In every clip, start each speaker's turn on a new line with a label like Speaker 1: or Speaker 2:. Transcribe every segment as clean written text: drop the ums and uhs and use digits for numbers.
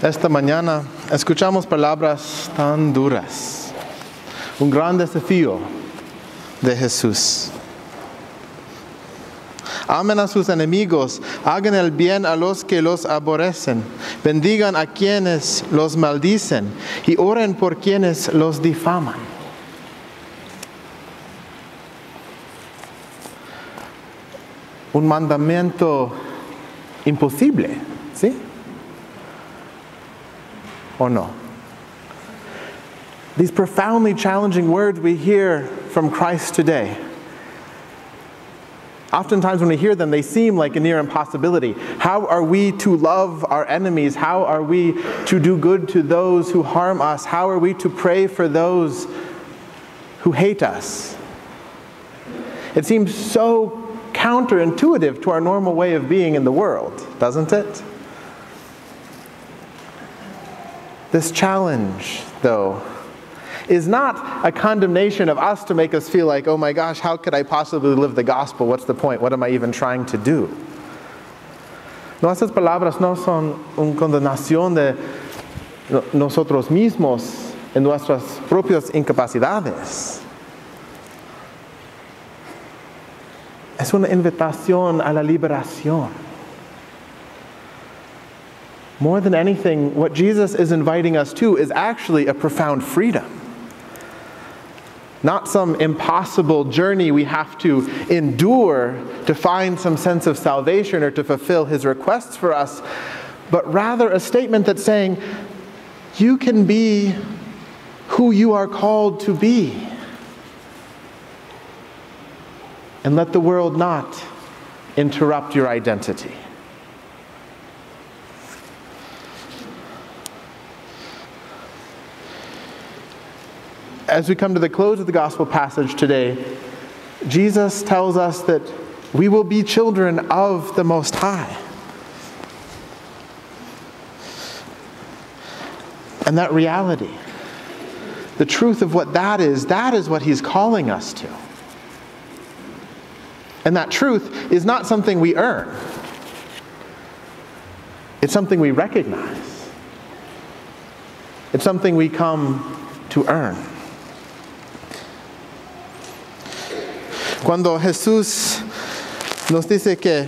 Speaker 1: Esta mañana escuchamos palabras tan duras, un gran desafío de Jesús. Amen a sus enemigos, hagan el bien a los que los aborrecen, bendigan a quienes los maldicen y oren por quienes los difaman. Un mandamiento imposible, ¿sí? ¿O no? These profoundly challenging words we hear from Christ today. Oftentimes when we hear them, they seem like a near impossibility. How are we to love our enemies? How are we to do good to those who harm us? How are we to pray for those who hate us? It seems so counterintuitive to our normal way of being in the world, doesn't it? This challenge, though, is not a condemnation of us to make us feel like, oh my gosh, how could I possibly live the gospel? What's the point? What am I even trying to do? No, esas palabras no son una condenación de nosotros mismos en nuestras propias incapacidades. Es una invitación a la liberación. More than anything, what Jesus is inviting us to is actually a profound freedom. Not some impossible journey we have to endure to find some sense of salvation or to fulfill His requests for us, but rather a statement that's saying, you can be who you are called to be. And let the world not interrupt your identity. As we come to the close of the gospel passage today, Jesus tells us that we will be children of the Most High. And that reality, the truth of what that is what He's calling us to. And that truth is not something we earn. It's something we recognize. It's something we come to earn. Cuando Jesús nos dice que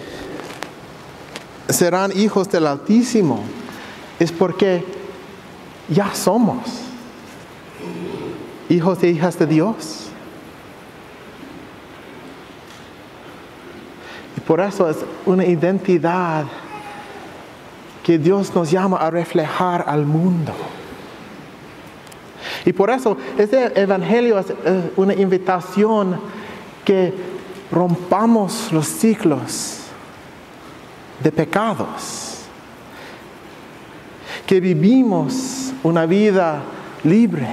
Speaker 1: serán hijos del Altísimo, es porque ya somos hijos e hijas de Dios. Y por eso es una identidad que Dios nos llama a reflejar al mundo. Y por eso este evangelio es una invitación que rompamos los ciclos de pecados, que vivimos una vida libre,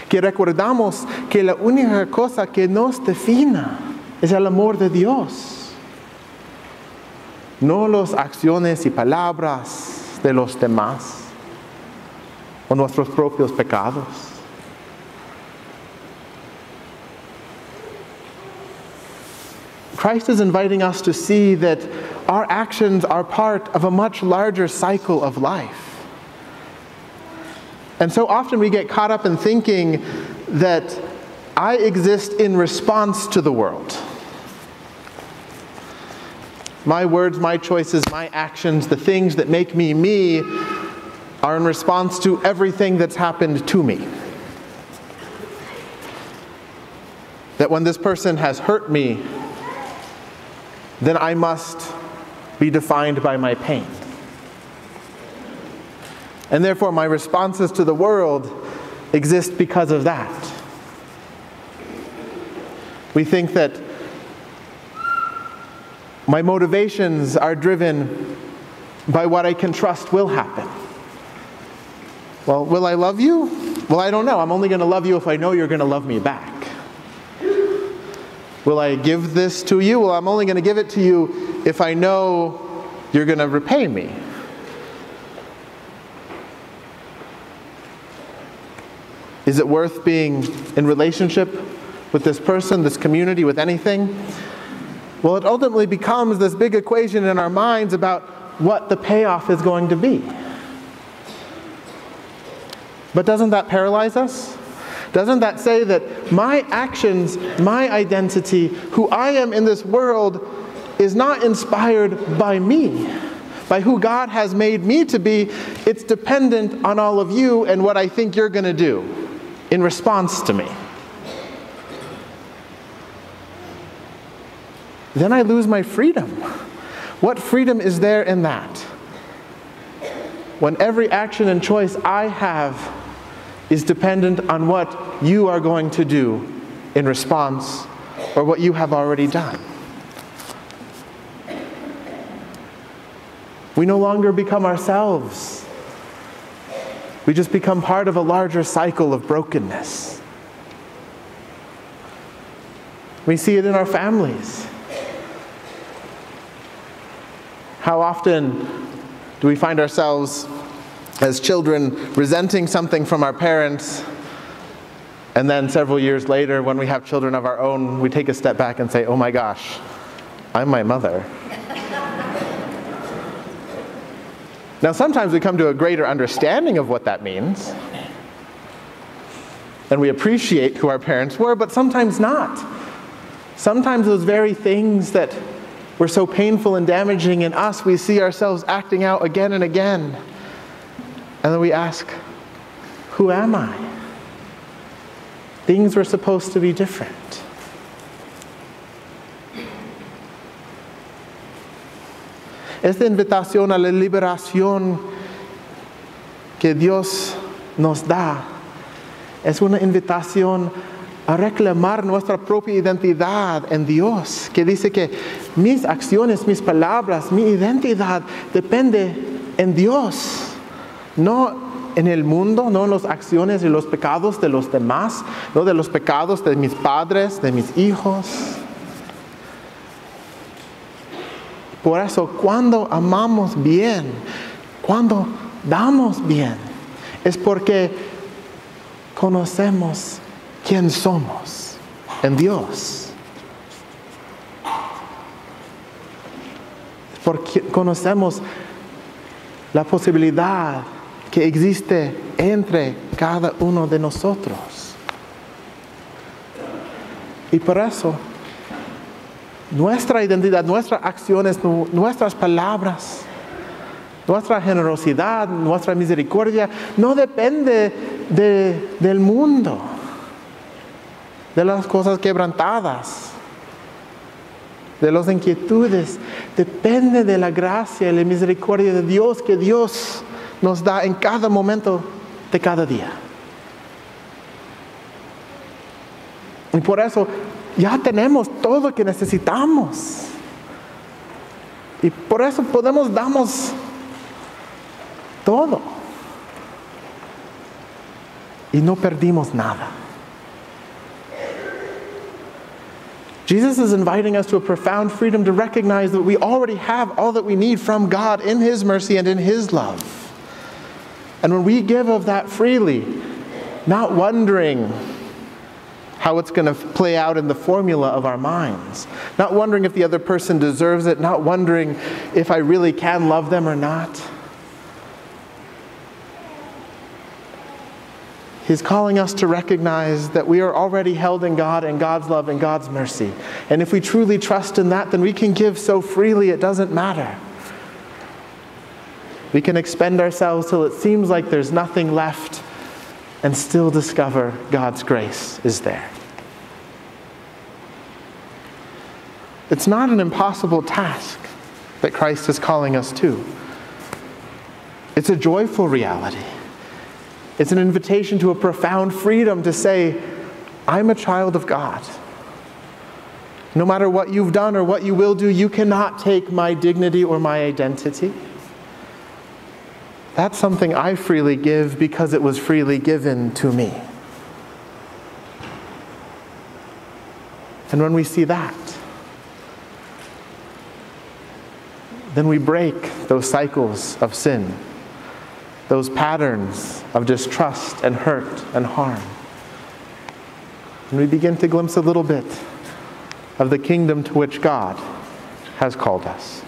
Speaker 1: que recordamos que la única cosa que nos defina es el amor de Dios, no las acciones y palabras de los demás o nuestros propios pecados. Christ is inviting us to see that our actions are part of a much larger cycle of life. And so often we get caught up in thinking that I exist in response to the world. My words, my choices, my actions, the things that make me me, are in response to everything that's happened to me. That when this person has hurt me, then I must be defined by my pain. And therefore my responses to the world exist because of that. We think that my motivations are driven by what I can trust will happen. Well, will I love you? Well, I don't know. I'm only going to love you if I know you're going to love me back. Will I give this to you? Well, I'm only going to give it to you if I know you're going to repay me. Is it worth being in relationship with this person, this community, with anything? Well, it ultimately becomes this big equation in our minds about what the payoff is going to be. But doesn't that paralyze us? Doesn't that say that my actions, my identity, who I am in this world, is not inspired by me, by who God has made me to be? It's dependent on all of you and what I think you're going to do in response to me. Then I lose my freedom. What freedom is there in that? When every action and choice I have is dependent on what you are going to do in response, or what you have already done. We no longer become ourselves. We just become part of a larger cycle of brokenness. We see it in our families. How often do we find ourselves as children resenting something from our parents, and then several years later, when we have children of our own, we take a step back and say, oh my gosh, I'm my mother. Now sometimes we come to a greater understanding of what that means, and we appreciate who our parents were, but sometimes not. Sometimes those very things that were so painful and damaging in us, we see ourselves acting out again and again. And then we ask, who am I? Things were supposed to be different. Esta invitación a la liberación que Dios nos da es una invitación a reclamar nuestra propia identidad en Dios, que dice que mis acciones, mis palabras, mi identidad depende en Dios. No en el mundo, no en las acciones y los pecados de los demás, no de los pecados de mis padres, de mis hijos. Por eso, cuando amamos bien, cuando damos bien, es porque conocemos quién somos en Dios. Porque conocemos la posibilidad que existe entre cada uno de nosotros. Y por eso, nuestra identidad, nuestras acciones, nuestras palabras, nuestra generosidad, nuestra misericordia, no depende del mundo, de las cosas quebrantadas, de las inquietudes. Depende de la gracia y la misericordia de Dios que Dios nos da en cada momento de cada día. Y por eso ya tenemos todo lo que necesitamos. Y por eso damos todo. Y no perdimos nada. Jesus is inviting us to a profound freedom to recognize that we already have all that we need from God in His mercy and in His love. And when we give of that freely, not wondering how it's going to play out in the formula of our minds, not wondering if the other person deserves it, not wondering if I really can love them or not. He's calling us to recognize that we are already held in God and God's love and God's mercy. And if we truly trust in that, then we can give so freely it doesn't matter. We can expend ourselves till it seems like there's nothing left and still discover God's grace is there. It's not an impossible task that Christ is calling us to. It's a joyful reality. It's an invitation to a profound freedom to say, I'm a child of God. No matter what you've done or what you will do, you cannot take my dignity or my identity. That's something I freely give because it was freely given to me. And when we see that, then we break those cycles of sin, those patterns of distrust and hurt and harm. And we begin to glimpse a little bit of the kingdom to which God has called us.